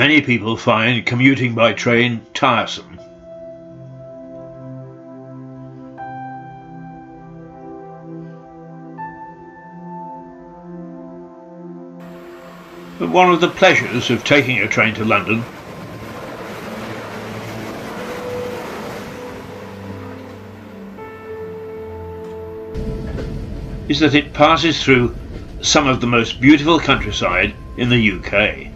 Many people find commuting by train tiresome. But one of the pleasures of taking a train to London is that it passes through some of the most beautiful countryside in the UK.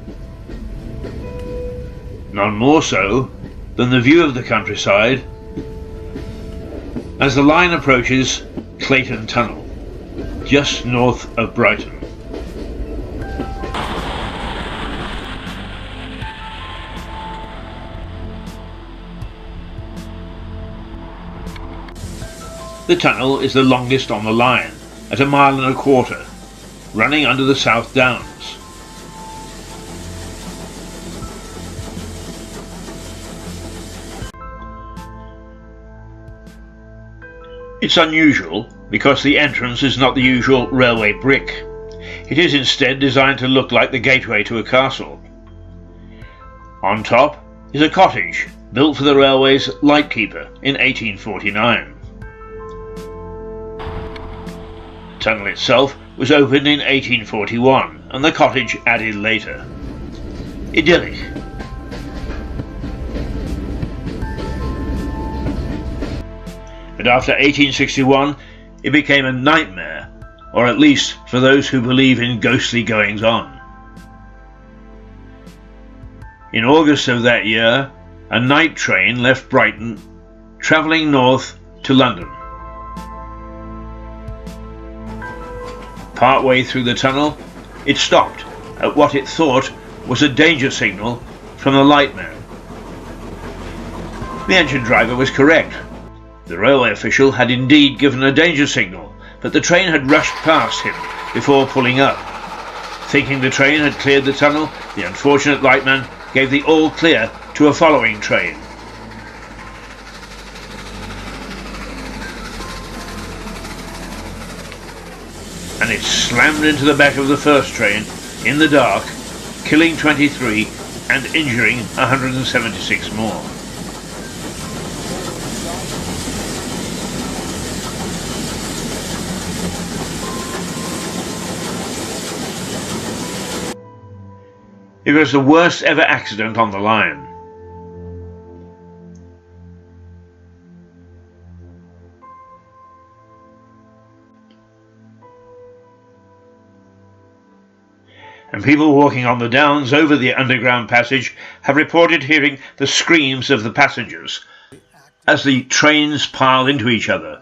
None more so than the view of the countryside as the line approaches Clayton Tunnel, just north of Brighton. The tunnel is the longest on the line, at 1.25 miles, running under the South Downs. It's unusual because the entrance is not the usual railway brick. It is instead designed to look like the gateway to a castle. On top is a cottage built for the railway's lightkeeper in 1849. The tunnel itself was opened in 1841 and the cottage added later. Idyllic. But after 1861 it became a nightmare, or at least for those who believe in ghostly goings-on. In August of that year, a night train left Brighton, travelling north to London. Partway through the tunnel, it stopped at what it thought was a danger signal from the lightman. The engine driver was correct. The railway official had indeed given a danger signal, but the train had rushed past him before pulling up. Thinking the train had cleared the tunnel, the unfortunate lightman gave the all clear to a following train. And it slammed into the back of the first train in the dark, killing 23 and injuring 176 more. It was the worst ever accident on the line. And people walking on the downs over the underground passage have reported hearing the screams of the passengers as the trains piled into each other.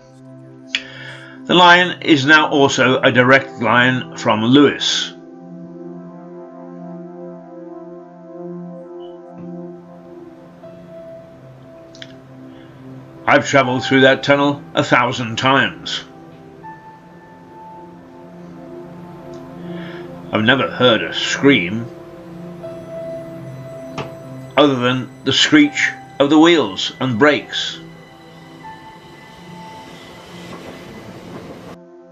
The line is now also a direct line from Lewes. I've travelled through that tunnel 1,000 times. I've never heard a scream other than the screech of the wheels and brakes.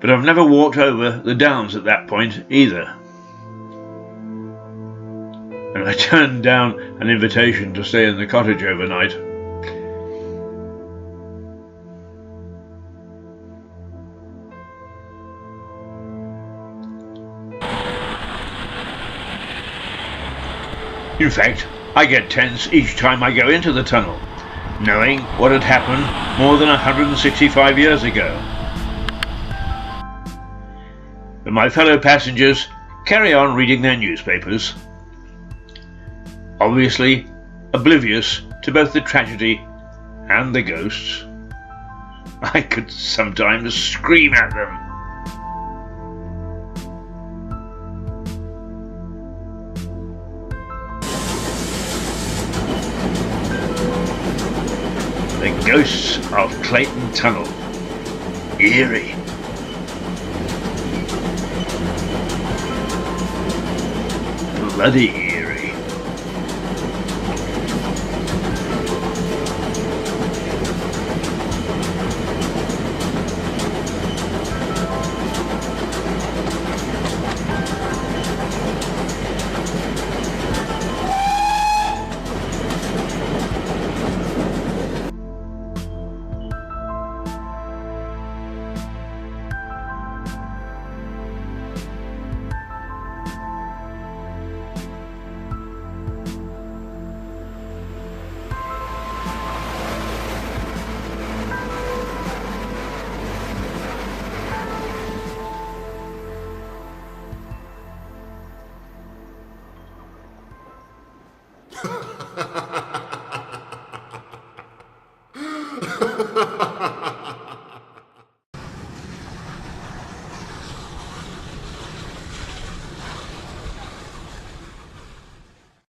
But I've never walked over the downs at that point either. And I turned down an invitation to stay in the cottage overnight. In fact, I get tense each time I go into the tunnel, knowing what had happened more than 165 years ago. But my fellow passengers carry on reading their newspapers, obviously oblivious to both the tragedy and the ghosts. I could sometimes scream at them. The ghosts of Clayton Tunnel. Eerie. Bloody eerie.